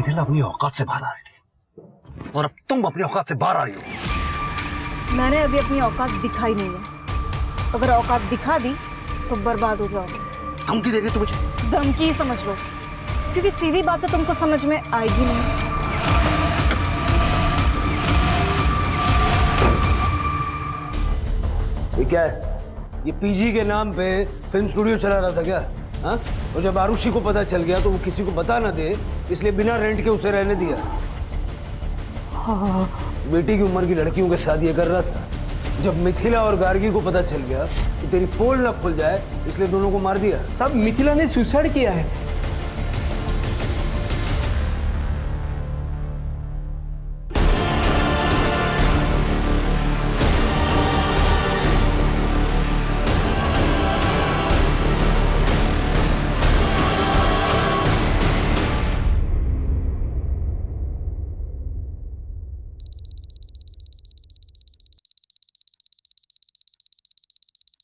मिथिला अपनी औकात से बाहर आ रही थी और अब तुम अपनी औकात से बाहर आ रही हो। मैंने अभी अपनी औकात दिखाई नहीं है। अगर औकात दिखा दी तो बर्बाद हो जाओगे। धमकी दे रही है तू मुझे? धमकी ही समझ लो, क्योंकि सीधी बात तो तुमको समझ में आएगी नहीं। ये क्या है? ये पीजी के नाम पे फिल्म स्टूडियो चला रहा था क्या? हाँ? और जब आरुषि को पता चल गया तो वो किसी को बता ना दे, इसलिए बिना रेंट के उसे रहने दिया। हाँ, बेटी की उम्र की लड़कियों के साथ ये कर रहा था। जब मिथिला और गार्गी को पता चल गया कि तेरी पोल ना खुल जाए, इसलिए दोनों को मार दिया। साहब मिथिला ने सुसाइड किया है।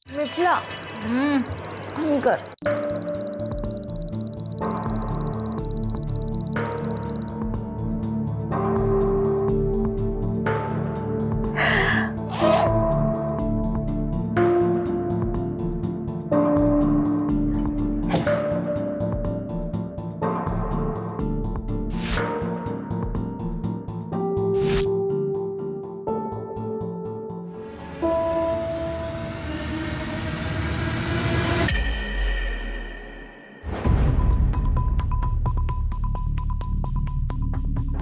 मिथिला, अंकर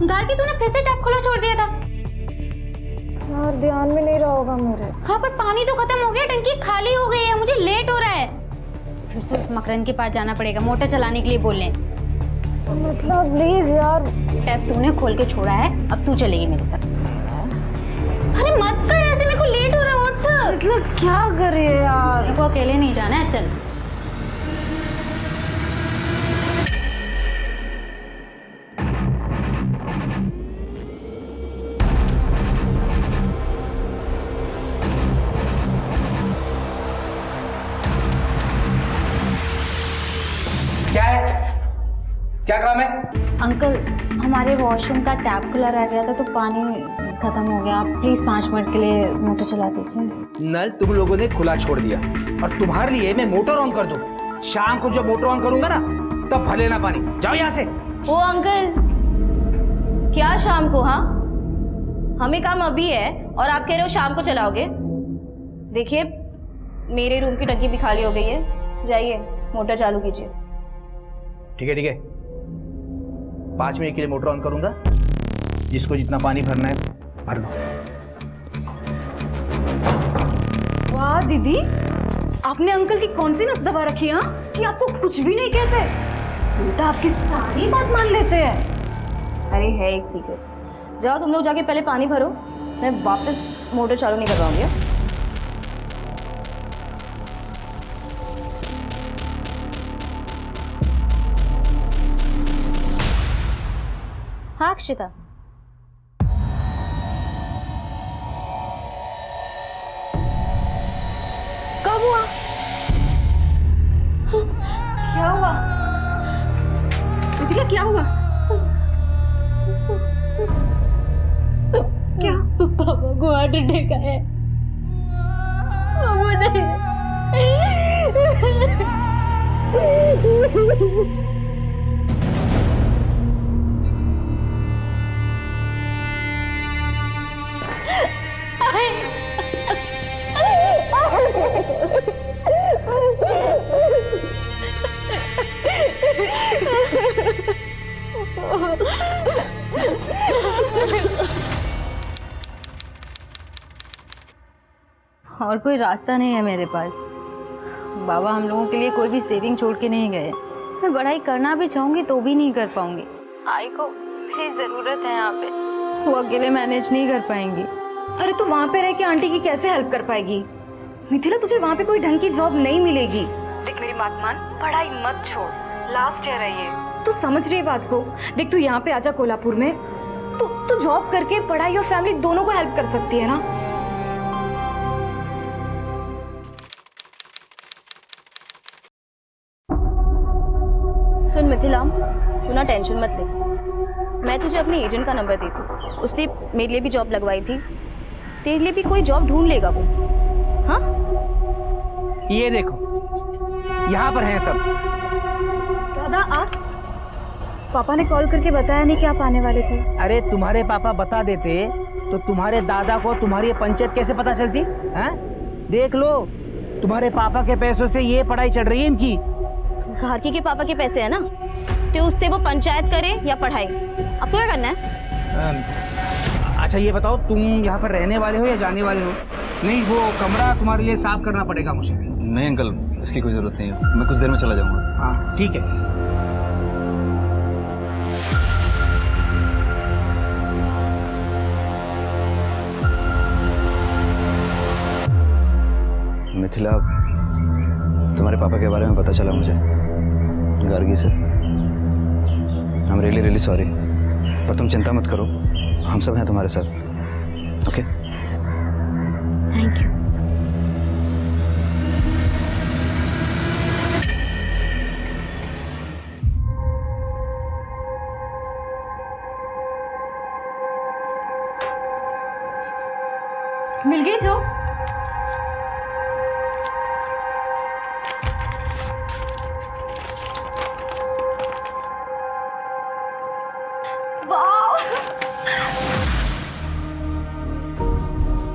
गार्गी, तूने फिर से टैप खुला छोड़ दिया था। यार ध्यान में नहीं रहा होगा मेरे। हाँ, पर पानी तो खत्म हो गया, टंकी खाली हो गई है, मुझे लेट हो रहा है। फिर से उस मकरन के पास जाना पड़ेगा, मोटर चलाने के लिए बोल लें। मतलब प्लीज यार। टैप तूने खोल के छोड़ा है, अब तू चलेगी मेरे साथ। अरे मत कर ऐसे, मेरे को लेट हो रहा है, उठ। मतलब क्या कर रही है यार? मेरे को अकेले नहीं जाना है, चल। क्या है? क्या काम है? अंकल, हमारे वॉशरूम का टैप खुला रह गया था तो पानी खत्म हो गया। आप प्लीज 5 मिनट के लिए मोटर चला दीजिए। नल तुम लोगों ने खुला छोड़ दिया और तुम्हारे लिए मैं मोटर ऑन कर दूं। शाम को जब मोटर ऑन करूंगा ना, तब भले ना पानी। जाओ यहाँ से। ओ अंकल, क्या शाम को? हाँ, हमें काम अभी है और आप कह रहे हो शाम को चलाओगे? देखिए, मेरे रूम की टंकी भी खाली हो गई है, जाइए मोटर चालू कीजिए। ठीक है 5 मिनट के लिए मोटर ऑन करूंगा, जिसको जितना पानी भरना है भर लो। वाह दीदी, आपने अंकल की कौन सी नस दबा रखी है कि आपको कुछ भी नहीं कहते, उल्टा आपकी सारी बात मान लेते हैं। अरे है एक सीक्रेट। जाओ तुम लोग जाके पहले पानी भरो, मैं वापस मोटर चालू नहीं करवाऊंगी। हाँ अक्षिता, कब हुआ? क्या हुआ? मिथिला क्या हुआ? क्या? पापा को हार्ट अटैक आया है। पापा नहीं। और कोई रास्ता नहीं है मेरे पास। बाबा हम लोगों के लिए कोई भी सेविंग छोड़ के नहीं गए। मैं पढ़ाई करना भी चाहूंगी तो भी नहीं कर पाऊंगी। आई को मेरी जरूरत है यहाँ पे, वो अकेले मैनेज नहीं कर पाएंगी। अरे तू वहाँ पे रह के आंटी की कैसे हेल्प कर पाएगी? मिथिला, तुझे वहाँ पे कोई ढंग की जॉब नहीं मिलेगी। देख मेरी बात मान, पढ़ाई मत छोड़, लास्ट ईयर है ये। तू समझ रही है बात को? देख तू यहाँ पे आजा कोल्हापुर में, तू जॉब करके पढ़ाई और फैमिली दोनों को हेल्प कर सकती है ना। सुन मिथिला, तू ना टेंशन मत ले, मैं तुझे अपने एजेंट का नंबर देती हूँ, उसने मेरे लिए भी जॉब लगवाई थी, तेरे लिए भी कोई जॉब ढूंढ लेगा वो। हाँ ये देखो यहाँ पर हैं सब। दादा आप? पापा ने कॉल करके बताया नहीं कि आप आने वाले थे। अरे तुम्हारे पापा बता देते तो तुम्हारे दादा को तुम्हारी पंचायत कैसे पता चलती? हैं? देख लो, तुम्हारे पापा के पैसों से ये पढ़ाई चल रही है इनकी। घारकी के पापा के पैसे है ना, तो उससे वो पंचायत करे या पढ़ाई, आपको क्या करना है? अच्छा ये बताओ, तुम यहाँ पर रहने वाले हो या जाने वाले हो? नहीं, वो कमरा तुम्हारे लिए साफ करना पड़ेगा मुझे। नहीं अंकल, इसकी कोई ज़रूरत नहीं है, मैं कुछ देर में चला जाऊँगा। हाँ ठीक है। मिथिला, तुम्हारे पापा के बारे में पता चला मुझे गार्गी से। I am really really sorry, पर तुम चिंता मत करो, हम सब हैं तुम्हारे साथ। Okay thank you. मिल गई जॉब?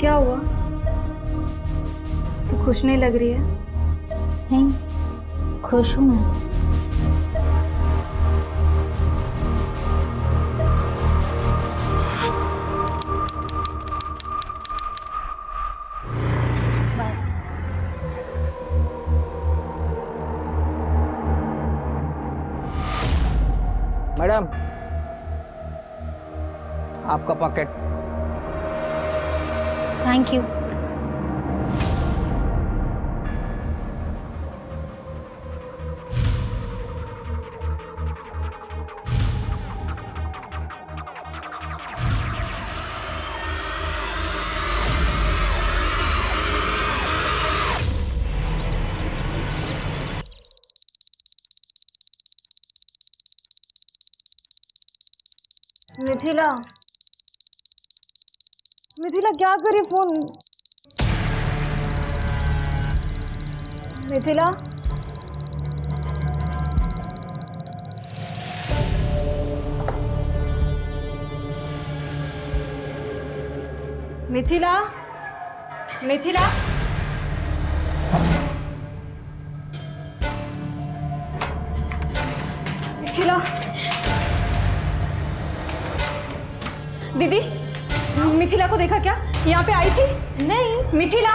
क्या हुआ? तू खुश नहीं लग रही है? नहीं, खुश हूँ मैं। बस मैडम, आपका pocket. Thank you. Mithila, Mithila क्या करे फोन? मिथिला, मिथिला, मिथिला, मिथिला, दीदी मिथिला को देखा क्या? यहाँ पे आई थी? नहीं। मिथिला?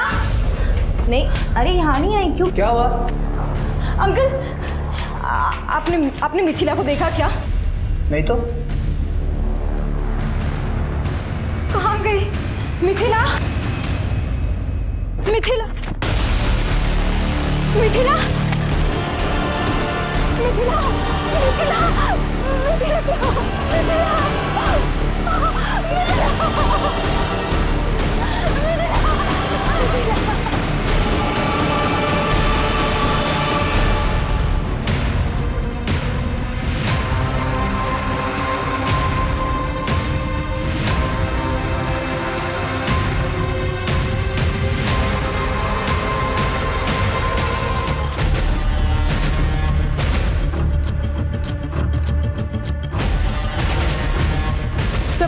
नहीं, अरे यहाँ नहीं आई। क्यों? क्या हुआ? अंकल, आपने मिथिला को देखा क्या? नहीं तो। कहाँ गई मिथिला? मिथिला, मिथिला, मिथिला, मिथिला, मिथिला क्या? मिथिला,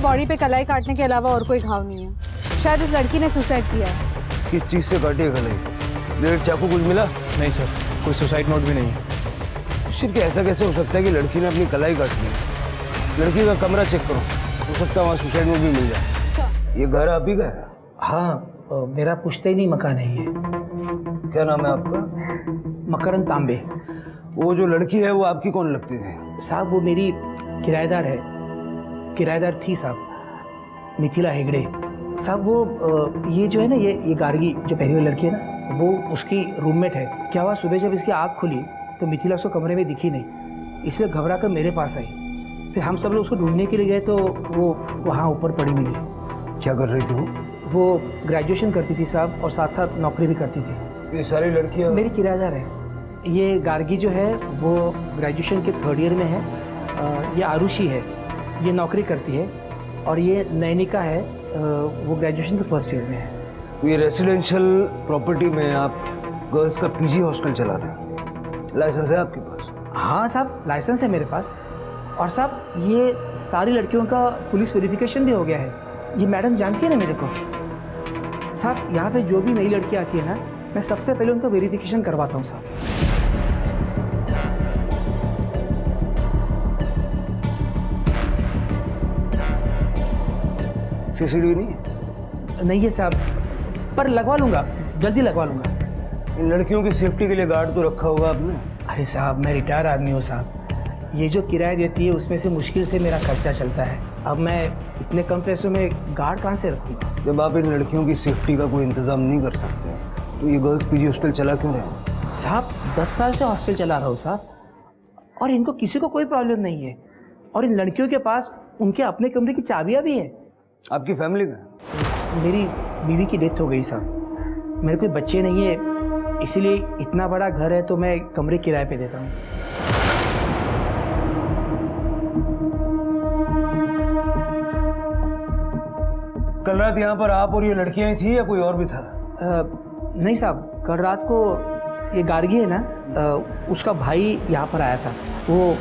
बॉडी पे कलाई काटने के अलावा और कोई घाव नहीं है। शायद इस लड़की ने सुसाइड किया है। किस चीज़ से काटी है गले? ब्लेड, चाकू कुछ मिला? नहीं सर, कोई सुसाइड नोट भी नहीं है। सिर्फ ऐसा कैसे हो सकता है कि लड़की ने अपनी कलाई काट ली? लड़की का कमरा चेक करो, हो सकता है वहाँ सुसाइड नोट भी मिल जाए। ये घर आप ही का है? हाँ, मेरा पुश्तैनी मकान है ये। क्या नाम है आपका? मकरन तांबे। वो जो लड़की है वो आपकी कौन लगती थी? साहब वो मेरी किराएदार है, किराएदार थी साहब, मिथिला हेगड़े। साहब वो ये जो है ना, ये गार्गी जो पहली वाली लड़की है ना, वो उसकी रूममेट है। क्या हुआ, सुबह जब इसकी आँख खुली तो मिथिला उसको कमरे में दिखी नहीं, इसलिए घबरा कर मेरे पास आई। फिर हम सब लोग उसको ढूंढने के लिए गए तो वो वहाँ ऊपर पड़ी मिली। क्या कर रही थी वो? वो ग्रेजुएशन करती थी साहब, और साथ साथ नौकरी भी करती थी। ये सारी लड़कियाँ मेरी किराएदार है। ये गार्गी जो है वो ग्रेजुएशन के 3rd ईयर में है। ये आरुषि है, ये नौकरी करती है और ये नैनिका है, वो ग्रेजुएशन के फर्स्ट ईयर में है। ये रेसिडेंशियल प्रॉपर्टी में आप गर्ल्स का पीजी हॉस्टल चला रहे हैं, लाइसेंस है आपके पास? हाँ साहब, लाइसेंस है मेरे पास। और साहब ये सारी लड़कियों का पुलिस वेरिफिकेशन भी हो गया है, ये मैडम जानती है ना मेरे को। साहब यहाँ पे जो भी नई लड़की आती है ना, मैं सबसे पहले उनका वेरिफिकेशन करवाता हूँ साहब। सीसीटीवी नहीं है? नहीं है साहब, पर लगवा लूँगा, जल्दी लगवा लूँगा। इन लड़कियों की सेफ्टी के लिए गार्ड तो रखा होगा आपने? अरे साहब मैं रिटायर आदमी हूँ साहब, ये जो किराया देती है उसमें से मुश्किल से मेरा खर्चा चलता है। अब मैं इतने कम पैसों में गार्ड कहाँ से रखूँगा? जब आप इन लड़कियों की सेफ्टी का कोई इंतजाम नहीं कर सकते तो ये गर्ल्स पीजी हॉस्टल चला क्यों रहे हैं? साहब 10 साल से हॉस्टल चला रहा हूँ साहब, और इनको किसी को कोई प्रॉब्लम नहीं है। और इन लड़कियों के पास उनके अपने कमरे की चाबियाँ भी हैं। आपकी फैमिली का? मेरी बीवी की डेथ हो गई साहब, मेरे कोई बच्चे नहीं है, इसीलिए इतना बड़ा घर है तो मैं कमरे किराए पे देता हूँ। कल रात यहाँ पर आप और ये लड़कियाँ ही थी या कोई और भी था? नहीं साहब, कल रात को ये गार्गी है ना, उसका भाई यहाँ पर आया था, वो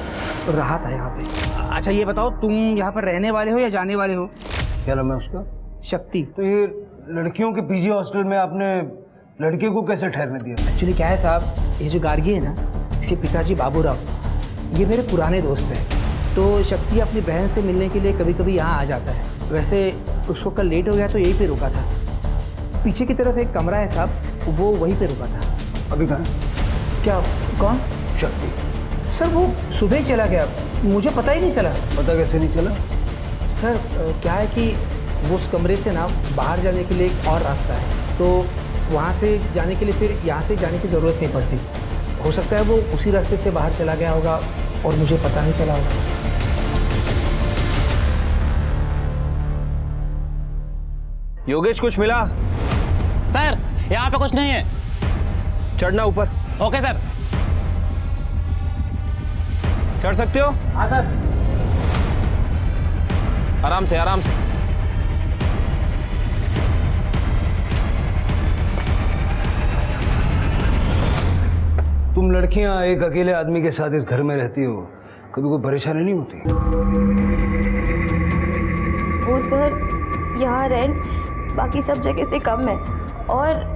रहा था यहाँ पे। अच्छा ये बताओ, तुम यहाँ पर रहने वाले हो या जाने वाले हो? क्या नाम है उसका? शक्ति। तो ये लड़कियों के पीजी हॉस्टल में आपने लड़के को कैसे ठहरने दिया? एक्चुअली क्या है साहब, ये जो गार्गी है ना, इसके पिताजी बाबूराव, ये मेरे पुराने दोस्त हैं। तो शक्ति अपनी बहन से मिलने के लिए कभी कभी यहाँ आ जाता है। वैसे उसको कल लेट हो गया तो यहीं पे रुका था। पीछे की तरफ एक कमरा है साहब, वो वहीं पे रुका था। अभी कहाँ? क्या? कौन? शक्ति। सर वो सुबह चला गया, मुझे पता ही नहीं चला। पता कैसे नहीं चला? सर क्या है कि वो उस कमरे से ना बाहर जाने के लिए एक और रास्ता है, तो वहाँ से जाने के लिए फिर यहाँ से जाने की ज़रूरत नहीं पड़ती। हो सकता है वो उसी रास्ते से बाहर चला गया होगा और मुझे पता नहीं चला होगा। योगेश कुछ मिला? सर यहाँ पे कुछ नहीं है। चढ़ना ऊपर। Okay sir. चढ़ सकते हो? हाँ सर। आराम से आराम से। तुम लड़कियां एक अकेले आदमी के साथ इस घर में रहती हो, कभी कोई परेशानी नहीं होती? वो सर यहाँ रेंट बाकी सब जगह से कम है, और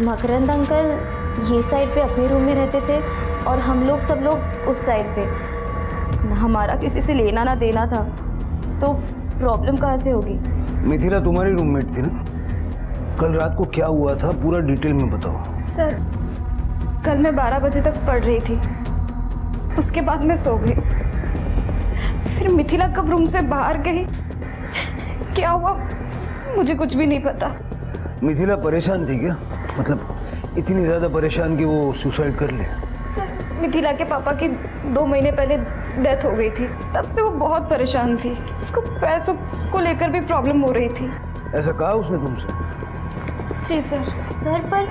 मकरंद अंकल ये साइड पे अपने रूम में रहते थे और हम लोग सब लोग उस साइड पे। ना हमारा किसी से लेना ना देना था, तो प्रॉब्लम कहाँ से होगी? मिथिला तुम्हारी रूममेट थी ना? कल रात को क्या हुआ था पूरा डिटेल में बताओ। सर कल मैं 12 बजे तक पढ़ रही थी, उसके बाद मैं सो गई। फिर मिथिला कब रूम से बाहर गई, क्या हुआ, मुझे कुछ भी नहीं पता। मिथिला परेशान थी क्या? मतलब इतनी ज़्यादा परेशान कि वो सुसाइड कर ले? सर मिथिला के पापा की 2 महीने पहले डेथ हो गई थी, तब से वो बहुत परेशान थी। उसको पैसों को लेकर भी प्रॉब्लम हो रही थी। ऐसा कहा उसने तुमसे? जी सर। सर पर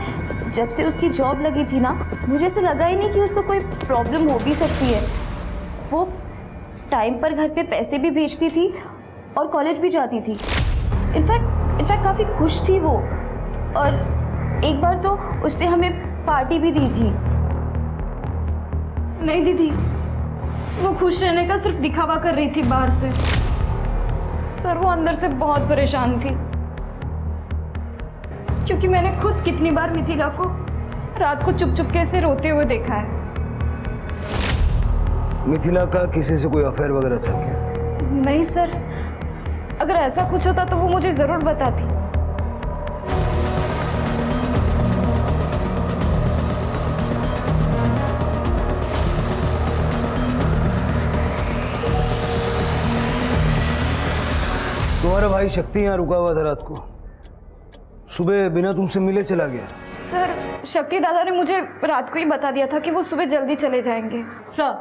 जब से उसकी जॉब लगी थी ना, मुझे ऐसा लगा ही नहीं कि उसको कोई प्रॉब्लम हो भी सकती है। वो टाइम पर घर पे पैसे भी भेजती थी और कॉलेज भी जाती थी। इनफैक्ट काफ़ी खुश थी वो, और एक बार तो उसने हमें पार्टी भी दी थी। नहीं दीदी, वो खुश रहने का सिर्फ दिखावा कर रही थी बाहर से। सर वो अंदर से बहुत परेशान थी, क्योंकि मैंने खुद कितनी बार मिथिला को रात को चुप चुप के से रोते हुए देखा है। मिथिला का किसी से कोई अफेयर वगैरह था क्या? नहीं सर, अगर ऐसा कुछ होता तो वो मुझे जरूर बताती। तुम्हारा भाई शक्ति यहाँ रुका हुआ था रात को, सुबह बिना तुमसे मिले चला गया। सर शक्ति दादा ने मुझे रात को ही बता दिया था कि वो सुबह जल्दी चले जाएंगे। सर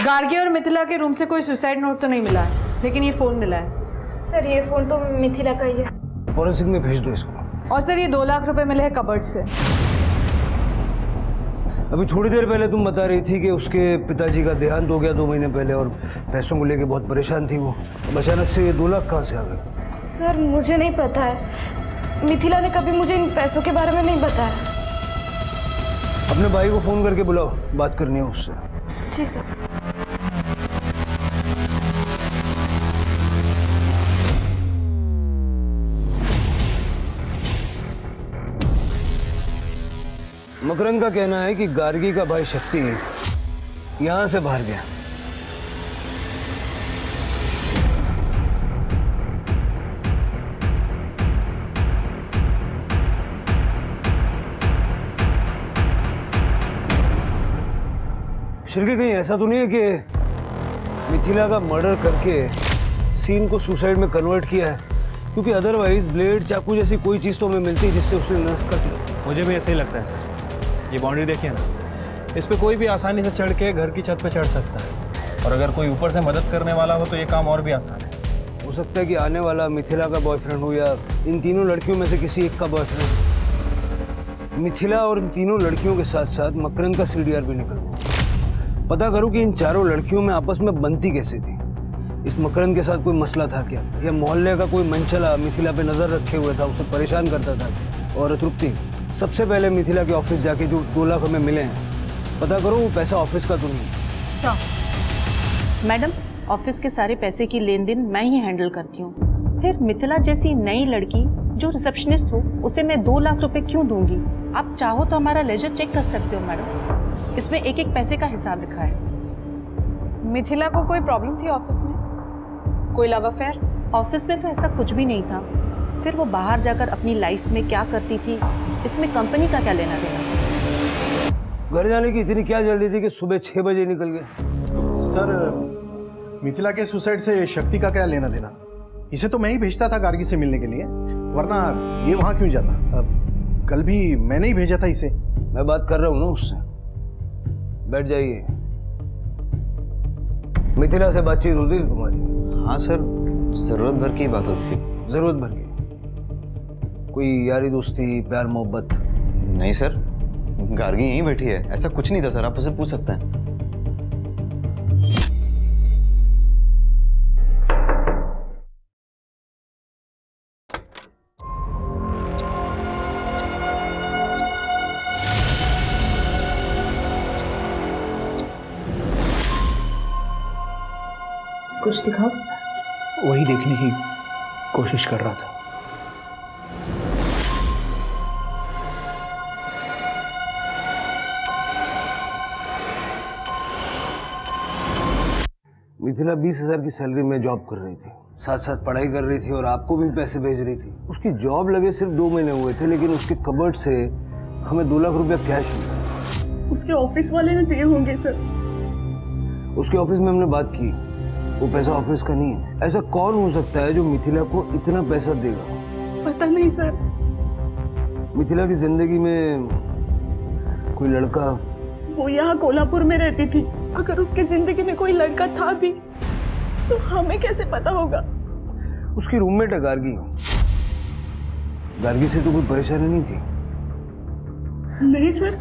गार्गी और मिथिला के रूम से कोई सुसाइड नोट तो नहीं मिला है, लेकिन ये फ़ोन मिला है। सर ये फ़ोन तो मिथिला का ही है। फॉरेंसिक में भेज दो इसको। और सर ये 2 लाख रुपए मिले हैं कबर्ड से। अभी थोड़ी देर पहले तुम बता रही थी कि उसके पिताजी का देहांत हो गया 2 महीने पहले और पैसों को लेके बहुत परेशान थी वो। अब अचानक से ये 2 लाख कहाँ से आ गए? सर मुझे नहीं पता है, मिथिला ने कभी मुझे इन पैसों के बारे में नहीं बताया। अपने भाई को फोन करके बुलाओ, बात करनी है उससे। जी सर। मकरंद का कहना है कि गार्गी का भाई शक्ति यहां से बाहर गया। शिर्के कहीं ऐसा तो नहीं है कि मिथिला का मर्डर करके सीन को सुसाइड में कन्वर्ट किया है? क्योंकि अदरवाइज ब्लेड चाकू जैसी कोई चीज तो हमें मिलती है जिससे उसने नष्ट कर दिया। मुझे भी ऐसा ही लगता है सर। ये बाउंड्री देखिए ना, इस पे कोई भी आसानी से चढ़ के घर की छत पे चढ़ सकता है, और अगर कोई ऊपर से मदद करने वाला हो तो ये काम और भी आसान है। हो सकता है कि आने वाला मिथिला का बॉयफ्रेंड हो या इन तीनों लड़कियों में से किसी एक का बॉयफ्रेंड। मिथिला और इन तीनों लड़कियों के साथ साथ मकरंद का सीडीआर भी निकल गया। पता करो कि इन चारों लड़कियों में आपस में बनती कैसे थी। इस मकरंद के साथ कोई मसला था क्या, या मोहल्ले का कोई मनचला मिथिला पे नजर रखे हुए था, उसे परेशान करता था? और तृप्ति, सबसे पहले मिथिला के ऑफिस जाके जो 2 लाख हमें मिले हैं, पता करो वो पैसा ऑफिस का तो नहीं। सर मैडम, ऑफिस के सारे पैसे की लेन देन मैं ही हैंडल करती हूँ। फिर मिथिला जैसी नई लड़की जो रिसेप्शनिस्ट हो उसे मैं 2 लाख रुपए क्यों दूंगी? आप चाहो तो हमारा लेजर चेक कर सकते हो मैडम, इसमें एक एक पैसे का हिसाब लिखा है। मिथिला को कोई प्रॉब्लम थी ऑफिस में? कोई लव अफेयर? ऑफिस में तो ऐसा कुछ भी नहीं था। फिर वो बाहर जाकर अपनी लाइफ में क्या करती थी, इसमें कंपनी का क्या लेना देना? घर जाने की इतनी क्या जल्दी थी कि सुबह 6 बजे निकल गए? सर, मिथिला के सुसाइड से शक्ति का क्या लेना देना? इसे तो मैं ही भेजता था गार्गी से मिलने के लिए, वरना ये वहां क्यों जाता? कल भी मैंने ही भेजा था इसे। मैं बात कर रहा हूँ ना उससे। बैठ जाइए। मिथिला से बातचीत होती थी तुम्हारी? हाँ सर, जरूरत भर की बात होती थी। जरूरत भर की? कोई यारी दोस्ती, प्यार मोहब्बत? नहीं सर, गार्गी यहीं बैठी है, ऐसा कुछ नहीं था सर, आप उसे पूछ सकते हैं। कुछ दिखाओ। वही देखने की कोशिश कर रहा था। मिथिला 20,000 की सैलरी में जॉब कर रही थी, साथ साथ पढ़ाई कर रही थी और आपको भी पैसे भेज रही थी। उसकी जॉब लगे सिर्फ 2 महीने हुए थे, लेकिन उसके कबर्ड से हमें 2 लाख रुपया कैश मिला। उसके ऑफिस वाले ने दिए होंगे सर। उसके ऑफिस में हमने बात की, वो पैसा ऑफिस का नहीं है। ऐसा कौन हो सकता है जो मिथिला को इतना पैसा देगा? पता नहीं सर। मिथिला की जिंदगी में कोई लड़का? वो यहाँ कोल्हापुर में रहती थी। अगर उसकी जिंदगी में कोई लड़का था भी तो हमें कैसे पता होगा? उसकी रूममेट है गार्गी। गार्गी से तो कोई परेशानी नहीं थी? नहीं सर,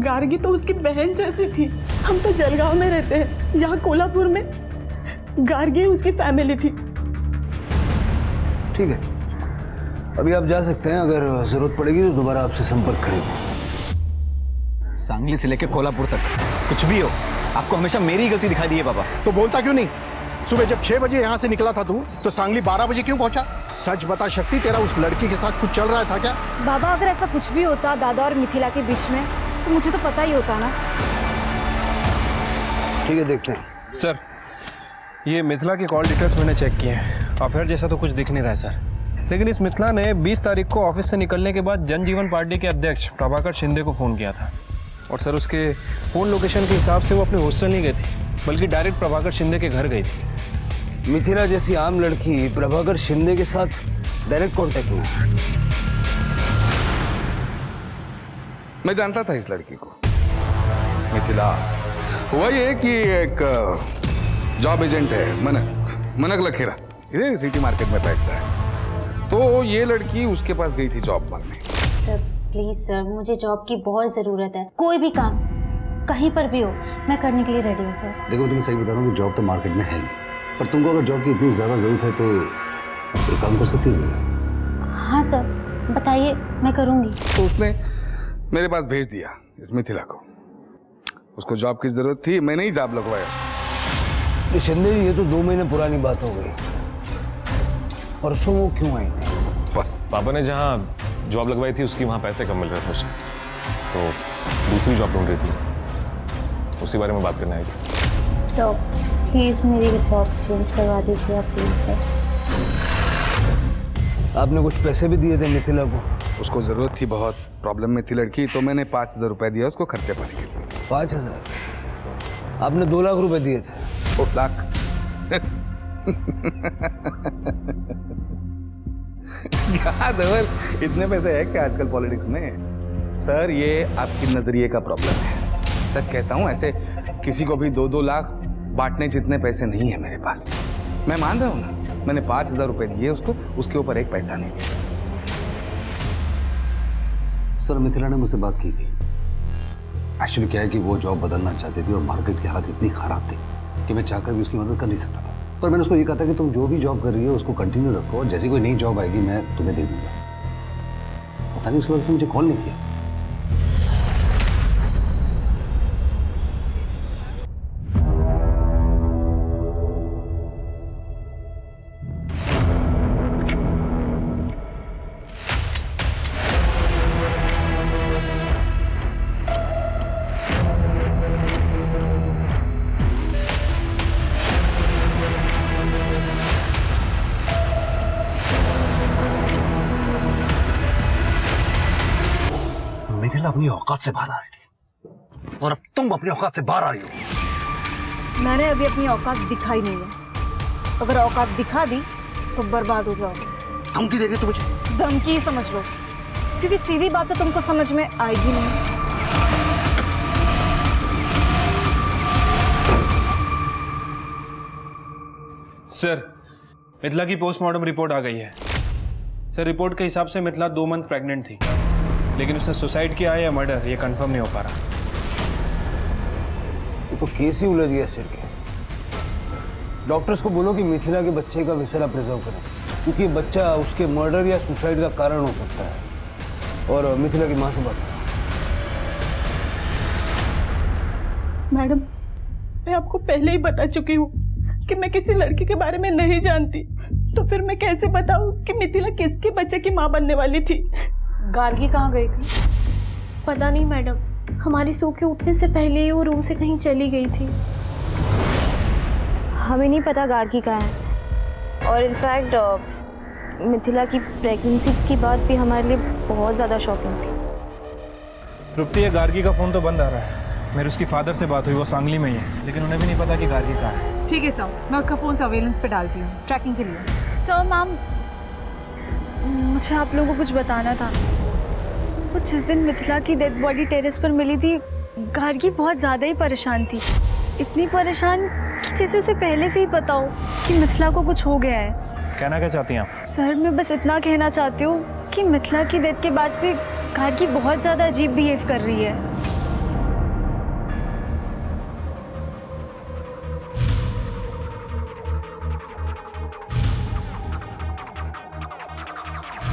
गार्गी तो उसकी बहन जैसी थी। हम तो जलगांव में रहते हैं, यहाँ कोल्हापुर में गार्गी उसकी फैमिली थी। ठीक है, अभी आप जा सकते हैं। अगर जरूरत पड़ेगी तो दोबारा आपसे संपर्क करेंगे। सांगली से लेकर कोल्हापुर तक कुछ भी हो, आपको हमेशा मेरी ही गलती दिखाई दी है पापा। तो बोलता क्यों नहीं? सुबह जब 6 बजे यहाँ से निकला था तू, तो सांगली 12 बजे क्यों पहुंचा? सच बता शक्ति, तेरा उस लड़की के साथ कुछ चल रहा था क्या? बाबा, अगर ऐसा कुछ भी होता दादा और मिथिला के बीच में तो मुझे तो पता ही होता ना। ठीक है, देखते हैं। सर, ये मिथिला के कॉल डिटेल्स मैंने चेक किए हैं। अफेयर जैसा तो कुछ दिख नहीं रहा है सर, लेकिन इस मिथिला ने 20 तारीख को ऑफिस से निकलने के बाद जनजीवन पार्टी के अध्यक्ष प्रभाकर शिंदे को फ़ोन किया था। और सर, उसके फ़ोन लोकेशन के हिसाब से वो अपने हॉस्टल नहीं गई थी, बल्कि डायरेक्ट प्रभाकर शिंदे के घर गई थी। मिथिला जैसी आम लड़की प्रभाकर शिंदे के साथ डायरेक्ट कांटेक्ट में? मैं जानता था इस लड़की को, मिथिला। हुआ ये कि एक जॉब एजेंट है, मनक लखेरा, इधर सिटी मार्केट में बैठता है। तो ये लड़की उसके पास गई थी जॉब मांगने। सर प्लीज सर, मुझे जॉब की बहुत ज़रूरत है, कोई भी काम कहीं पर भी हो, मैं करने के लिए रेडी हूँ सर। देखो तुम्हें सही बता रहा हूँ कि जॉब तो मार्केट में है नहीं, पर तुमको अगर जॉब की इतनी ज़्यादा ज़रूरत है तो एक काम कर सकती हो। हाँ सर, बताइए, मैं करूँगी। तो उसने मेरे पास भेज दिया इस मिथिला को। उसको जॉब की जरूरत थी, मैंने ही जॉब लगवाया। शिंदे जी, ये तो 2 महीने पुरानी बात हो गई। परसों वो क्यों आई थी? पापा ने जहाँ जॉब लगवाई थी उसकी वहाँ पैसे कम मिल रहे थे उसे, तो दूसरी जॉब ढूंढ रही थी, उसी बारे में बात करने आई थी। सर प्लीज़ मेरी जॉब चेंज करवा दीजिए आप, प्लीज़ सर। आपने कुछ पैसे भी दिए थे मिथिला को? उसको जरूरत थी, बहुत प्रॉब्लम में थी लड़की, तो मैंने 5,000 रुपए दिया उसको खर्चे पाने के लिए। 5,000? आपने 2 लाख रुपए दिए थे। 2 लाख? क्या धवल, इतने पैसे है क्या आजकल पॉलिटिक्स में? सर ये आपकी नजरिए का प्रॉब्लम है। सच कहता हूं, ऐसे किसी को भी 2-2 लाख बांटने जितने पैसे नहीं है मेरे पास। मैं मान रहा हूं ना, मैंने 5,000 रुपए दिए उसको, उसके ऊपर एक पैसा नहीं दिया। सर मिथिला ने मुझसे बात की थी। एक्चुअली क्या है कि वो जॉब बदलना चाहती थी और मार्केट की हालत इतनी खराब थी कि मैं चाहकर भी उसकी मदद कर नहीं सकता था। पर मैंने उसको ये कहा था कि तुम जो भी जॉब कर रही हो उसको कंटिन्यू रखो, और जैसी कोई नई जॉब आएगी मैं तुम्हें दे दूंगा। पता नहीं उसकी वजह से मुझे कॉल नहीं किया। मिथिला अपनी औकात से बाहर आ रही थी और अब तुम अपनी औकात से बाहर आ रही हो। मैंने अभी अपनी औकात दिखाई नहीं है। अगर औकात दिखा दी तो बर्बाद हो जाओगे। धमकी दे रही हो तुम मुझे? धमकी ही समझ लो, क्योंकि सीधी बात तो तुमको समझ में आएगी नहीं। सर मिथिला की पोस्टमार्टम रिपोर्ट आ गई है। सर रिपोर्ट के हिसाब से मिथिला 2 मंथ प्रेग्नेंट थी, लेकिन उसने सुसाइड किया है या मर्डर ये कंफर्म नहीं हो पा रहा। तो केस ही उलझ गया सिर के। डॉक्टर्स को बोलो कि मिथिला के बच्चे का विसरा प्रिजर्व करें, क्योंकि बच्चा उसके मर्डर या सुसाइड का कारण हो सकता है। और मिथिला की मां से बात करो। मैडम, मैं आपको पहले ही बता चुकी हूँ कि मैं किसी लड़की के बारे में नहीं जानती, तो फिर मैं कैसे बताऊँ कि मिथिला किसके बच्चे की माँ बनने वाली थी? गार्गी कहाँ गई थी? पता नहीं मैडम, हमारी सो के उठने से पहले ही वो रूम से कहीं चली गई थी। हमें नहीं पता गार्गी कहाँ है, और इनफैक्ट मिथिला की प्रेगनेंसी की बात भी हमारे लिए बहुत ज़्यादा शॉकिंग थी। तृप्ति, ये गार्गी का फ़ोन तो बंद आ रहा है। मेरी उसकी फादर से बात हुई, वो सांगली में ही है, लेकिन उन्हें भी नहीं पता कि गार्गी कहाँ है। ठीक है सर, मैं उसका फ़ोन सर्वेलेंस पे डालती हूँ ट्रैकिंग के लिए। सर मैम, मुझे आप लोगों को कुछ बताना था। कुछ जिस दिन मिथिला की डेड बॉडी टेरेस पर मिली थी, गार्गी बहुत ज़्यादा ही परेशान थी। इतनी परेशान कि जैसे उसे पहले से ही पता हो कि मिथिला को कुछ हो गया है। कहना क्या चाहती हैं आप? सर मैं बस इतना कहना चाहती हूँ कि मिथिला की डेथ के बाद से गार्गी बहुत ज़्यादा अजीब बिहेव कर रही है।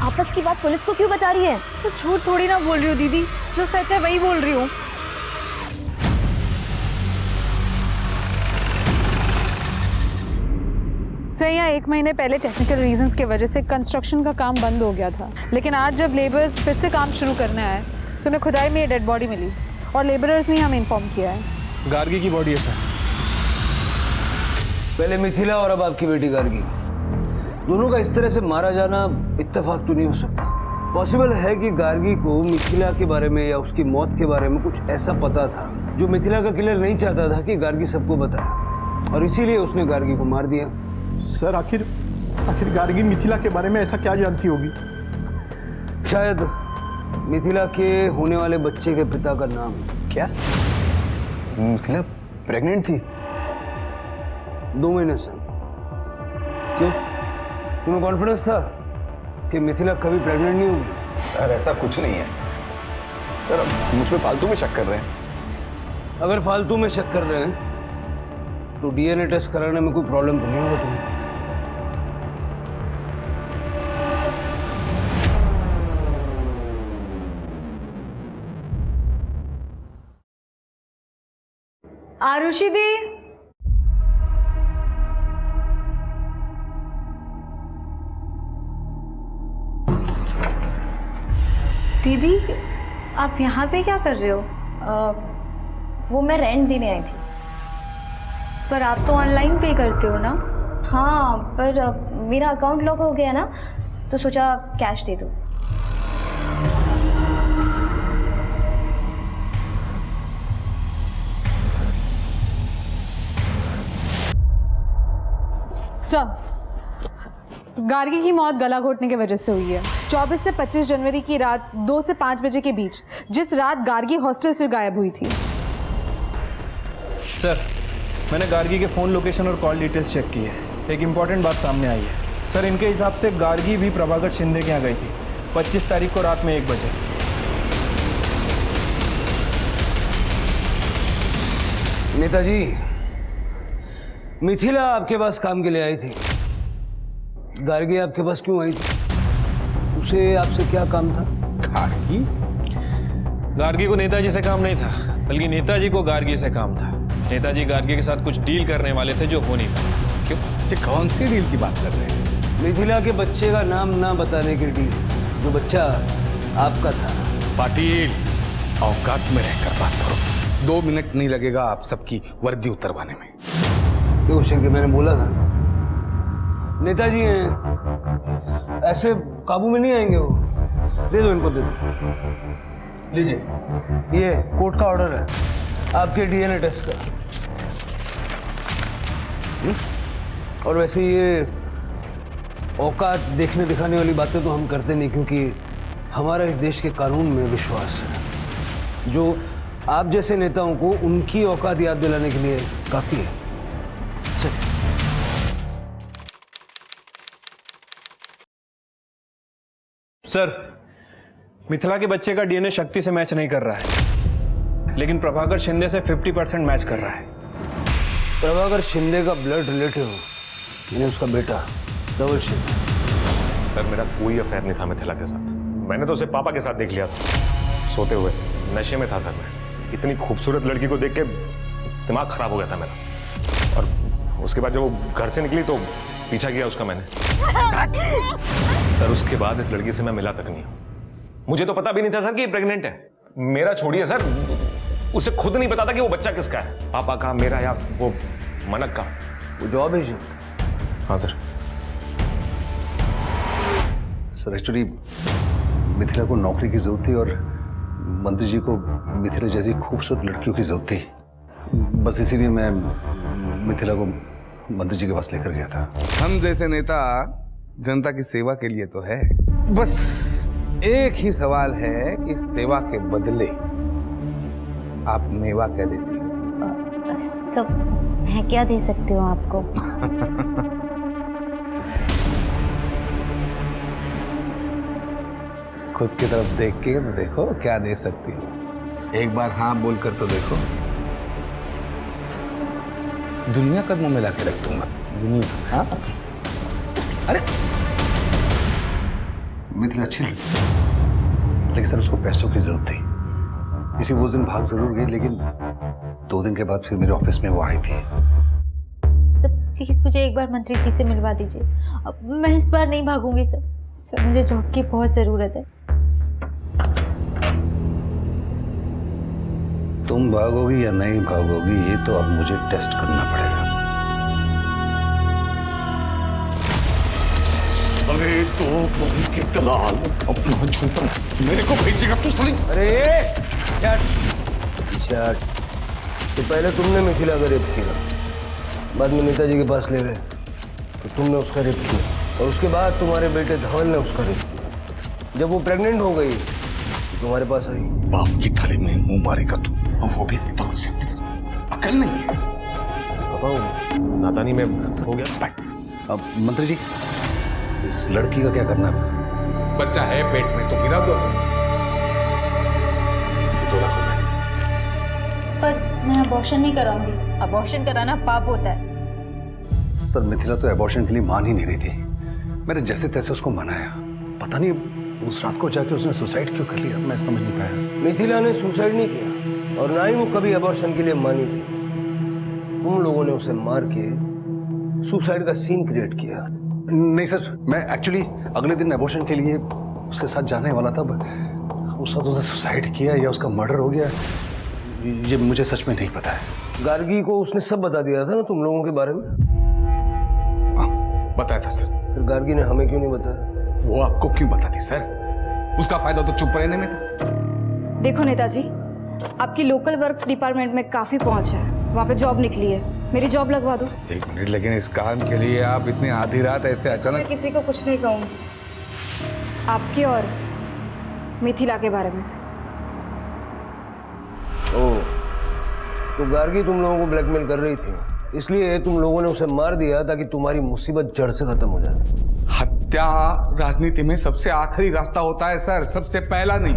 आपस की बात पुलिस को क्यों बता रही है? तो झूठ थोड़ी ना बोल रही हो दीदी, जो सच है वही बोल रही हूँ। सर यहाँ 1 महीने पहले टेक्निकल रीजंस की वजह से कंस्ट्रक्शन का काम बंद हो गया था, लेकिन आज जब लेबर्स फिर से काम शुरू करने आए तो उन्हें खुदाई में ये डेड बॉडी मिली और लेबरर्स ने हमें इन्फॉर्म किया है। गार्गी की बॉडी है सर। पहले मिथिला और अब आपकी बेटी गार्गी, दोनों का इस तरह से मारा जाना इत्तेफाक तो नहीं हो सकता। पॉसिबल है कि गार्गी को मिथिला के बारे में या उसकी मौत के बारे में कुछ ऐसा पता था जो मिथिला का किलर नहीं चाहता था कि गार्गी सबको बताए, और इसीलिए उसने गार्गी को मार दिया। सर आखिर गार्गी मिथिला के बारे में ऐसा क्या जानती होगी? शायद मिथिला के होने वाले बच्चे के पिता का नाम। क्या मिथिला प्रेग्नेंट थी? 2 महीने से। क्यों, तुम्हें कॉन्फिडेंस था कि मिथिला कभी प्रेग्नेंट नहीं होगी? सर ऐसा कुछ नहीं है। सर अब मुझ पे फालतू में शक कर रहे हैं। अगर फालतू में शक कर रहे हैं तो डीएनए टेस्ट कराने में कोई प्रॉब्लम तो नहीं होगा तुम्हें? आरुषि दी, दीदी आप यहाँ पे क्या कर रहे हो? वो मैं रेंट देने आई थी। पर आप तो ऑनलाइन पे करते हो ना? हाँ, पर मेरा अकाउंट लॉक हो गया ना, तो सोचा कैश दे दूँ। सर, गार्गी की मौत गला घोटने की वजह से हुई है। 24 से 25 जनवरी की रात 2 से 5 बजे के बीच, जिस रात गार्गी हॉस्टल से गायब हुई थी। सर, मैंने गार्गी के फ़ोन लोकेशन और कॉल डिटेल्स चेक की है। एक इम्पॉर्टेंट बात सामने आई है। सर, इनके हिसाब से गार्गी भी प्रभाकर शिंदे के यहाँ गई थी 25 तारीख को रात में 1 बजे। नेताजी, मिथिला आपके पास काम के लिए आई थी। गार्गी आपके पास क्यों आई थी? उसे आपसे क्या काम था? गार्गी? गार्गी को नेताजी से काम नहीं था, बल्कि नेताजी को गार्गी से काम था। नेताजी गार्गी के साथ कुछ डील करने वाले थे जो हो नहीं पाया। क्यों? ये कौन सी डील की बात कर रहे हैं? मिथिला के बच्चे का नाम ना बताने की डील। जो बच्चा आपका था। पाटिल, औकात में रहकर बात करो। 2 मिनट नहीं लगेगा आप सबकी वर्दी उतरवाने में। तो शंकर, मैंने बोला था नेताजी हैं, ऐसे काबू में नहीं आएंगे वो। दे दो इनको, दे दो। लीजिए, ये कोर्ट का ऑर्डर है आपके डीएनए टेस्ट का। और वैसे ये औकात देखने दिखाने वाली बातें तो हम करते नहीं, क्योंकि हमारा इस देश के कानून में विश्वास है, जो आप जैसे नेताओं को उनकी औकात याद दिलाने के लिए काफी है। चलिए। सर, मिथिला के बच्चे का डीएनए शक्ति से मैच नहीं कर रहा है, लेकिन प्रभाकर शिंदे से 50% मैच कर रहा है। प्रभाकर शिंदे का ब्लड रिलेटिव, यानी उसका बेटा धवल शिंदे। सर, मेरा कोई अफेयर नहीं था मिथिला के साथ। मैंने तो उसे पापा के साथ देख लिया था, सोते हुए। नशे में था सर मैं। इतनी खूबसूरत लड़की को देख के दिमाग खराब हो गया था मेरा। और उसके बाद जब वो घर से निकली तो पीछा किया उसका मैंने। सर, उसके बाद इस लड़की से मैं मिला तक नहीं। मुझे तो पता भी नहीं था सर कि ये प्रेग्नेंट है। मेरा छोड़िए सर, उसे खुद नहीं पता था कि वो बच्चा किसका है, पापा का, मेरा या वो मनक का। वो जॉब है जी। हाँ सर। सर, एक्चुअली मिथिला को नौकरी की जरूरत थी और मंत्री जी को मिथिला जैसी खूबसूरत लड़कियों की जरूरत थी। बस इसीलिए मैं मिथिला को मंत्री जी के पास लेकर गया था। हम जैसे नेता जनता की सेवा के लिए तो है। बस एक ही सवाल है कि सेवा के बदले आप मेवा क्या देती हो? सब मैं क्या दे सकती हूँ आपको? खुद की तरफ देख के देखो क्या दे सकती हो। एक बार हाँ बोलकर तो देखो। दुनिया कदमों में लाके रख दूंगा। दुनिया। हाँ? अरे मिथिला अच्छी लड़की, लेकिन सर उसको पैसों की जरूरत थी। इसी वो दिन भाग जरूर गई, लेकिन 2 दिन के बाद फिर मेरे ऑफिस में वो आई थी। सर प्लीज मुझे एक बार मंत्री जी से मिलवा दीजिए। अब मैं इस बार नहीं भागूंगी सर। सर मुझे जॉब की बहुत जरूरत है। तुम भागोगी या नहीं भागोगी ये तो अब मुझे टेस्ट करना पड़ेगा। अरे तो तुम के दलाल अपना झूठा मेरे को भेजेगा तू सही। अरे तो पहले तुमने मिथिला का रेप किया, बाद में नेताजी के पास ले गए तो तुमने उसका रेप किया, और उसके बाद तुम्हारे बेटे धवल ने उसका रेप किया। जब वो प्रेग्नेंट हो गई तो तुम्हारे पास आई। बाप की थाली में मुंह मारेगा तू, और वो भी अकल नहीं है। पापा नादानी में हो गया। अब मंत्री जी, इस लड़की का क्या करना है? बच्चा है पेट में तो गिरा दो। 2 लाख रुपए। पर मैं अबॉर्शन नहीं कराऊंगी। अबॉर्शन कराना पाप होता है। सर मिथिला तो एबॉर्शन के लिए मान ही नहीं रही थी। मैंने जैसे तैसे उसको मनाया, पता नहीं उस रात को जाके उसने सुसाइड क्यों कर लिया, मैं समझ नहीं पाया। मिथिला ने सुसाइड नहीं किया और ना ही वो कभी अबॉर्शन के लिए मानी थी। तुम लोगों ने उसे मार के सुसाइड का सीन क्रिएट किया। नहीं सर, मैं एक्चुअली अगले दिन एबॉर्शन के लिए उसके साथ जाने वाला था। उस साथ उसने सुसाइड किया या उसका मर्डर हो गया, ये मुझे सच में नहीं पता है। गार्गी को उसने सब बता दिया था ना तुम लोगों के बारे में? हाँ, बताया था सर। फिर गार्गी ने हमें क्यों नहीं बताया? वो आपको क्यों बताती सर? उसका फायदा तो चुप रहने में था। देखो नेताजी, आपकी लोकल वर्क्स डिपार्टमेंट में काफी पहुंच है, वहाँ पे जॉब निकली है, मेरी जॉब लगवा दो। एक मिनट, लेकिन इस काम के लिए आप इतनी आधी रात ऐसे अचानक? मैं किसी को कुछ नहीं कहूँगी, आपके और मिथिला के बारे में। ओह, तो गार्गी तुम लोगों को ब्लैकमेल कर रही थी, इसलिए तुम लोगों ने उसे मार दिया ताकि तुम्हारी मुसीबत जड़ से खत्म हो जाए। हत्या राजनीति में सबसे आखिरी रास्ता होता है सर, सबसे पहला नहीं।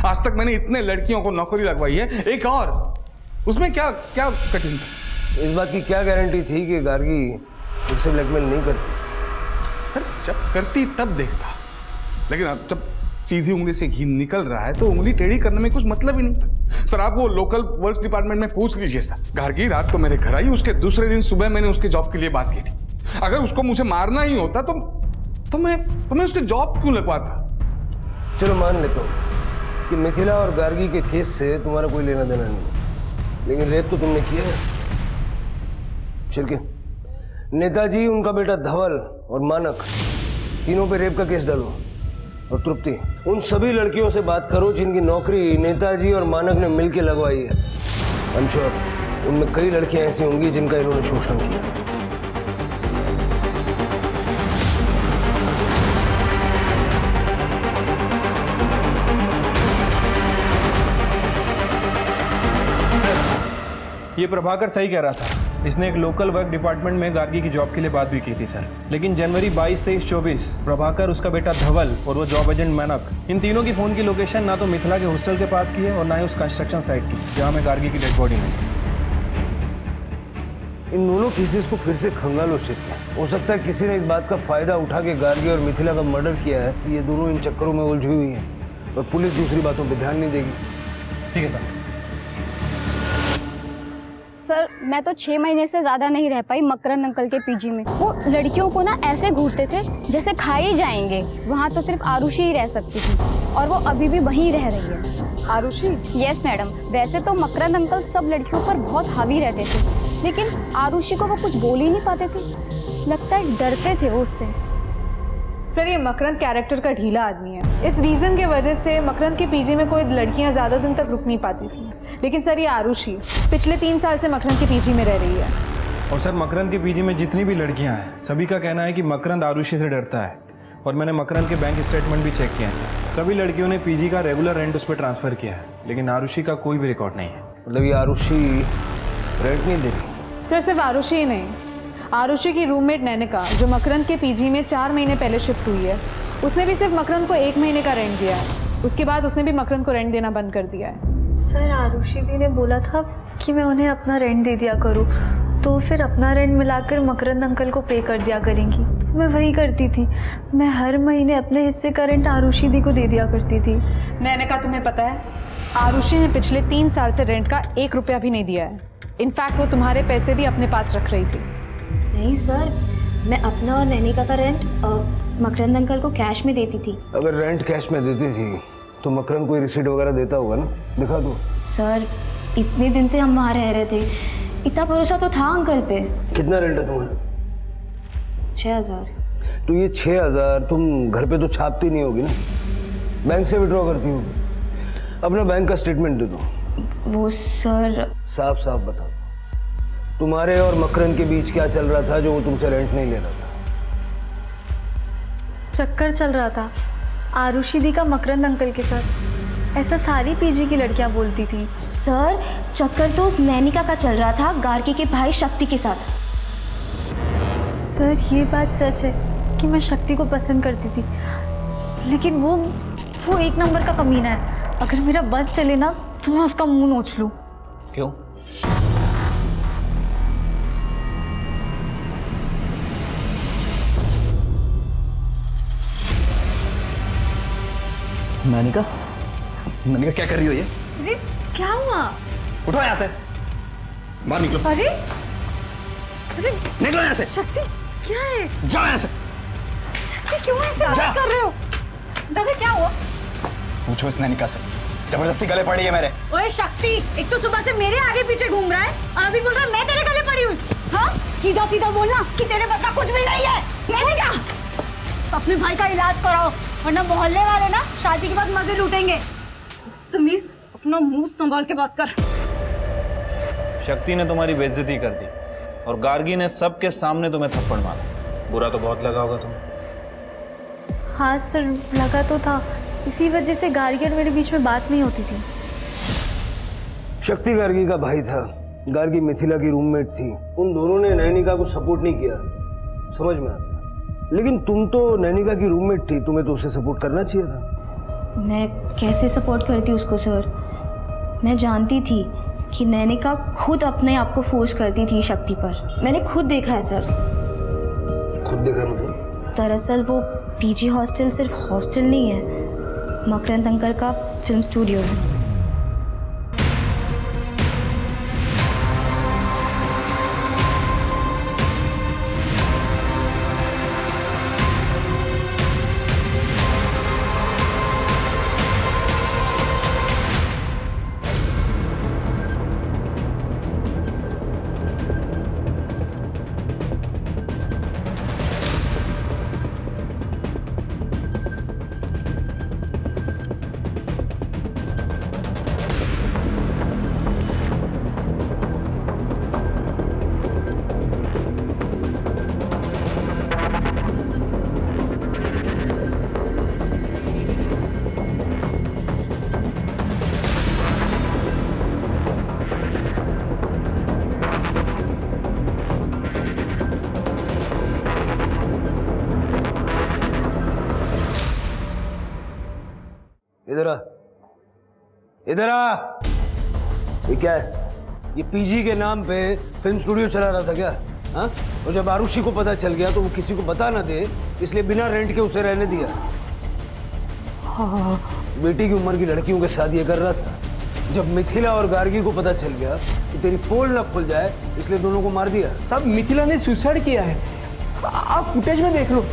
आज तक मैंने इतने लड़कियों को नौकरी लगवाई है, एक और, उसमें क्या क्या कठिन था? इस बात की क्या गारंटी थी कि गार्गी उसे ब्लैकमेल नहीं करती? सर जब करती तब देखता, लेकिन अब जब सीधी उंगली से घी निकल रहा है तो उंगली टेढ़ी करने में कुछ मतलब ही नहीं था। सर आप वो लोकल वर्क डिपार्टमेंट में पूछ लीजिए सर। गार्गी रात को मेरे घर आई, उसके दूसरे दिन सुबह मैंने उसके जॉब के लिए बात की थी। अगर उसको मुझे मारना ही होता तो मैं उसके जॉब क्यों लगवाता? चलो मान लेता हूँ कि मिथिला और गार्गी के केस से तुम्हारा कोई लेना देना नहीं, लेकिन रेप तो तुमने किया है। शिल्के, नेताजी, उनका बेटा धवल और मानक, तीनों पे रेप का केस डालो। और तृप्ति, उन सभी लड़कियों से बात करो जिनकी नौकरी नेताजी और मानक ने मिलकर लगवाई है। आई एम श्योर उनमें कई लड़कियां ऐसी होंगी जिनका इन्होंने शोषण किया। ये प्रभाकर सही कह रहा था। इसने एक लोकल वर्क डिपार्टमेंट में गार्गी की जॉब के लिए बात भी की थी सर। लेकिन जनवरी 22, 23, 24 प्रभाकर, उसका बेटा धवल और वो जॉब एजेंट मानक, इन तीनों की फ़ोन की लोकेशन ना तो मिथिला के हॉस्टल के पास की है और ना ही उस कंस्ट्रक्शन साइट की जहाँ में गार्गी की डेड बॉडी मिली। इन दोनों केसेस को फिर से खंगालो शिल्के। हो सकता है किसी ने इस बात का फ़ायदा उठा के गार्गी और मिथिला का मर्डर किया है। ये दोनों इन चक्करों में उलझी हुई हैं और पुलिस दूसरी बातों पर ध्यान नहीं देगी। ठीक है सर। सर मैं तो 6 महीने से ज़्यादा नहीं रह पाई मकरंद अंकल के पीजी में। वो लड़कियों को ना ऐसे घूरते थे जैसे खा ही जाएंगे। वहाँ तो सिर्फ आरुषि ही रह सकती थी और वो अभी भी वहीं रह रही है। आरुषि? Yes madam. वैसे तो मकरंद अंकल सब लड़कियों पर बहुत हावी रहते थे, लेकिन आरुषि को वो कुछ बोल ही नहीं पाते थे। लगता है डरते थे वो उससे। सर ये मकरंद कैरेक्टर का ढीला आदमी है। इस रीज़न के वजह से मकरंद के पीजी में कोई लड़कियां ज़्यादा दिन तक रुक नहीं पाती थी। लेकिन सर ये आरुषि पिछले 3 साल से मकरंद के पीजी में रह रही है। और सर मकरंद के पीजी में जितनी भी लड़कियां हैं सभी का कहना है कि मकरंद आरुषि से डरता है। और मैंने मकरंद के बैंक स्टेटमेंट भी चेक किए हैं सर। सभी लड़कियों ने पीजी का रेगुलर रेंट उस पर ट्रांसफ़र किया है, लेकिन आरुषि का कोई भी रिकॉर्ड नहीं है। मतलब ये आरुषि रेंट नहीं देती? सर सिर्फ आरुषि ही नहीं, आरुषि की रूममेट नैनिका जो मकरंद के पीजी में 4 महीने पहले शिफ्ट हुई है, उसने भी सिर्फ मकरंद को 1 महीने का रेंट दिया है। उसके बाद उसने भी मकरंद को रेंट देना बंद कर दिया है। सर आरुषि दी ने बोला था कि मैं उन्हें अपना रेंट दे दिया करूँ, तो फिर अपना रेंट मिलाकर मकरंद अंकल को पे कर दिया करेंगी। तो मैं वही करती थी, मैं हर महीने अपने हिस्से का रेंट आरुषि दी को दे दिया करती थी। नैनिका तुम्हें पता है आरुषि ने पिछले 3 साल से रेंट का 1 रुपया भी नहीं दिया है। इनफैक्ट वो तुम्हारे पैसे भी अपने पास रख रही थी। नहीं सर, मैं अपना और नैनिका का रेंट मकरंद अंकल को कैश में देती थी। अगर रेंट कैश में देती थी तो मकरंद कोई रिसीट वगैरह देता होगा ना, दिखा दो। सर इतने दिन से हम वहाँ रह रहे थे, इतना भरोसा तो था अंकल पे। कितना रेंट है तुम्हारा? 6000। तो ये 6000 तुम घर पे तो छापती नहीं होगी ना, बैंक से विड्रॉ करती होगी। अपना बैंक का स्टेटमेंट दे दो। वो सर साफ साफ बताओ, तुम्हारे और मकरंद के बीच क्या चल रहा था जो वो तुमसे रेंट नहीं ले रहा था? चक्कर चल रहा था आरुषि दी का मकरंद अंकल के साथ, ऐसा सारी पीजी की लड़कियां बोलती थी। सर चक्कर तो उस नैनिका का चल रहा था गार्गी के भाई शक्ति के साथ। सर ये बात सच है कि मैं शक्ति को पसंद करती थी, लेकिन वो 1 नंबर का कमीना है। अगर मेरा बस चले ना तो मैं उसका मुंह नोच लूँ। क्यों? नानिका, नानिका क्या कर रही हो ये? अरे क्या हुआ? उठो यहाँ से, बाहर निकलो। अरे अरे निकलो यहाँ से। शक्ति क्या है? जाओ यहाँ से। शक्ति क्यों ऐसे हरकत कर रहे हो? दादा क्या हुआ? पूछो इस नानिका से, जबरदस्ती गले पड़ी है मेरे। ओए शक्ति, एक तो सुबह से मेरे आगे पीछे घूम रहा है और अभी बोल रहा है मैं तेरे गले पड़ी हूँ। हाँ, सीधा सीधा बोलना कि तेरे बता कुछ भी नहीं है। नहीं क्या? अपने भाई का इलाज कराओ वरना मोहल्ले वाले ना शादी के बाद मजे लूटेंगे। तमीज अपना मुंह संभाल के बात कर। शक्ति ने तुम्हारी बेइज्जती कर दी और गार्गी ने सबके सामने तुम्हें थप्पड़ मारा। बुरा तो बहुत लगा होगा तुम्हें। हाँ सर, लगा तो था। इसी वजह से गार्गी और मेरे बीच में बात नहीं होती थी। शक्ति गार्गी का भाई था, गार्गी मिथिला की रूममेट थी। उन दोनों ने नैनिका को सपोर्ट नहीं किया, समझ में आता। लेकिन तुम तो नैनिका की रूममेट थी, तुम्हें तो उसे सपोर्ट करना चाहिए था। मैं कैसे सपोर्ट करती उसको सर? मैं जानती थी कि नैनिका खुद अपने आप को फोर्स करती थी शक्ति पर। मैंने खुद देखा है सर। खुद देखा मतलब? दरअसल वो पीजी हॉस्टल सिर्फ हॉस्टल नहीं है, मकरंद अंकल का फिल्म स्टूडियो है। इधर आ, इधर आ। ये क्या है? ये पीजी के नाम पे फिल्म स्टूडियो चला रहा था क्या? हाँ? और जब आरुषि को पता चल गया तो वो किसी को बता ना दे, इसलिए बिना रेंट के उसे रहने दिया। हाँ, बेटी की उम्र की लड़कियों के साथ ये कर रहा था। जब मिथिला और गार्गी को पता चल गया कि तेरी पोल ना खुल जाए, इसलिए दोनों को मार दिया। साहब मिथिला ने सुसाइड किया है, आप फुटेज में देख लो।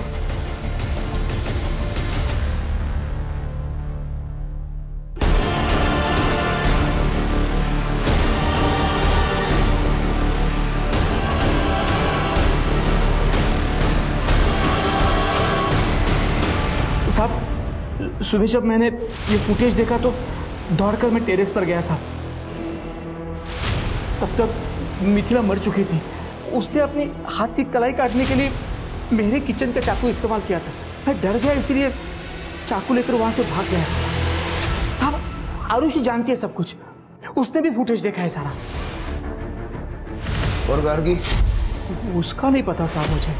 साहब सुबह जब मैंने ये फुटेज देखा तो दौड़कर मैं टेरेस पर गया था। तब तक मिथिला मर चुकी थी। उसने अपनी हाथ की कलाई काटने के लिए मेरे किचन का चाकू इस्तेमाल किया था। मैं डर गया, इसीलिए चाकू लेकर वहां से भाग गया। साहब आरुषि जानती है सब कुछ, उसने भी फुटेज देखा है सारा। और गार्गी? उसका नहीं पता साहब मुझे,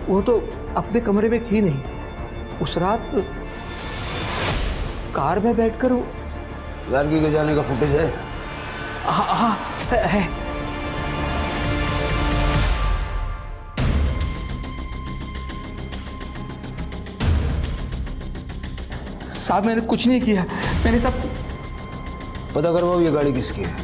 वो तो अपने कमरे में थी नहीं। उस रात कार में बैठकर वो गार्गी के जाने का फुटेज है? हाँ है। साहब मैंने कुछ नहीं किया, मैंने सब पता करवाओ ये गाड़ी किसकी है।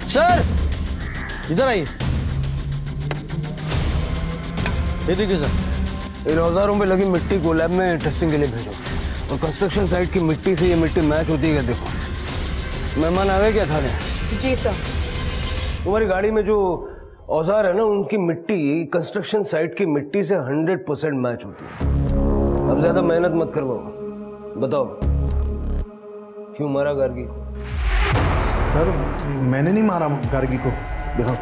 सर इधर आइए। ये देखिए सर, इन औजारों में लगी मिट्टी को लैब में टेस्टिंग के लिए भेजो। और कंस्ट्रक्शन साइट की मिट्टी से ये मिट्टी मैच होती है, देखो। मेहमान आ गए क्या थाने? जी सर। तुम्हारी गाड़ी में जो औजार है ना, उनकी मिट्टी कंस्ट्रक्शन साइट की मिट्टी से 100% मैच होती है। अब ज्यादा मेहनत मत करवाओ, बताओ क्यों मारा गार्गी? सर मैंने नहीं मारा गार्गी को। देखो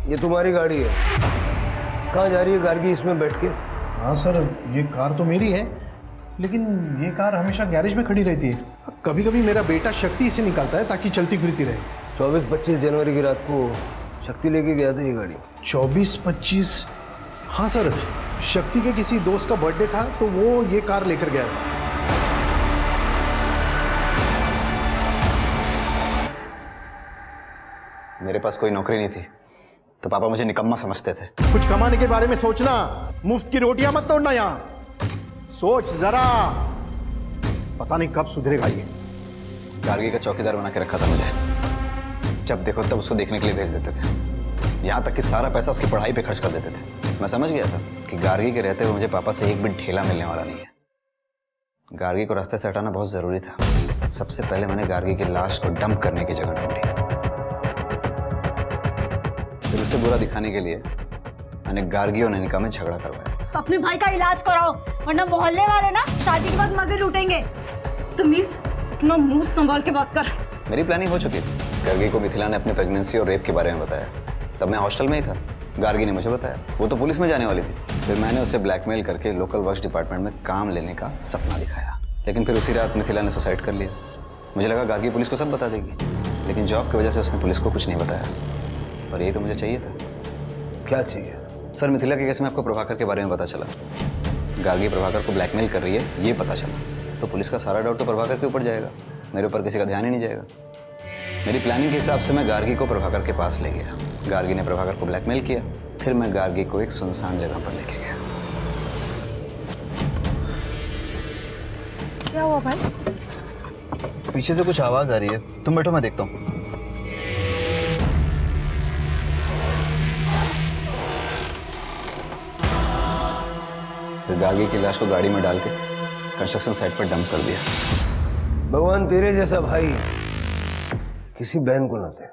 ये तुम्हारी गाड़ी है, कहाँ जा रही है गार्गी इसमें बैठ के? हाँ सर, ये कार तो मेरी है, लेकिन ये कार हमेशा गैरेज में खड़ी रहती है। कभी कभी मेरा बेटा शक्ति इसे निकालता है ताकि चलती फिरती रहे। 24-25 जनवरी की रात को शक्ति लेके गया था ये गाड़ी। 24-25? हाँ सर, शक्ति के किसी दोस्त का बर्थडे था तो वो ये कार लेकर गया था। मेरे पास कोई नौकरी नहीं थी तो पापा मुझे निकम्मा समझते थे। कुछ कमाने के बारे में सोचना, मुफ्त की रोटियां मत तोड़ना यहाँ। सोच जरा, पता नहीं कब सुधरेगा ये। गार्गी का चौकीदार बना के रखा था मुझे, जब देखो तब उसको देखने के लिए भेज देते थे। यहाँ तक कि सारा पैसा उसकी पढ़ाई पे खर्च कर देते थे। मैं समझ गया था कि गार्गी के रहते हुए मुझे पापा से एक भी ढेला मिलने वाला नहीं है। गार्गी को रास्ते से हटाना बहुत जरूरी था। सबसे पहले मैंने गार्गी की लाश को डंप करने की जगह ढूंढी, फिर उसे बुरा दिखाने के लिए मैंने गार्गी और नैनिका में झगड़ा करवाया। अपने भाई का इलाज कराओ, वरना मोहल्ले वाले ना शादी के बाद मजे लूटेंगे। तमीज, अपना मुंह संभाल के बात कर। मेरी प्लानिंग हो चुकी थी। गार्गी को मिथिला ने अपनी प्रेगनेंसी और रेप के बारे में बताया। तब मैं हॉस्टल में ही था, गार्गी ने मुझे बताया। वो तो पुलिस में जाने वाली थी। फिर मैंने उसे ब्लैकमेल करके लोकल वर्क्स डिपार्टमेंट में काम लेने का सपना दिखाया। लेकिन फिर उसी रात मिथिला ने सुसाइड कर लिया। मुझे लगा गार्गी पुलिस को सब बता देगी, लेकिन जॉब की वजह से उसने पुलिस को कुछ नहीं बताया। और यही तो मुझे चाहिए था। क्या चाहिए? सर, मिथिला के केस में आपको प्रभाकर के बारे में पता चला। गार्गी प्रभाकर को ब्लैकमेल कर रही है, ये पता चला तो पुलिस का सारा डाउट तो प्रभाकर के ऊपर जाएगा, मेरे ऊपर किसी का ध्यान ही नहीं जाएगा। मेरी प्लानिंग के हिसाब से मैं गार्गी को प्रभाकर के पास ले गया। गार्गी ने प्रभाकर को ब्लैकमेल किया, फिर मैं गार्गी को एक सुनसान जगह पर लेके गया। क्या हुआ भाई? पीछे से कुछ आवाज आ रही है, तुम बैठो मैं देखता हूँ। फिर गार्गी की लाश को गाड़ी में डाल के कंस्ट्रक्शन साइट पर डंप कर दिया। भगवान तेरे जैसा भाई किसी बहन को ना दे।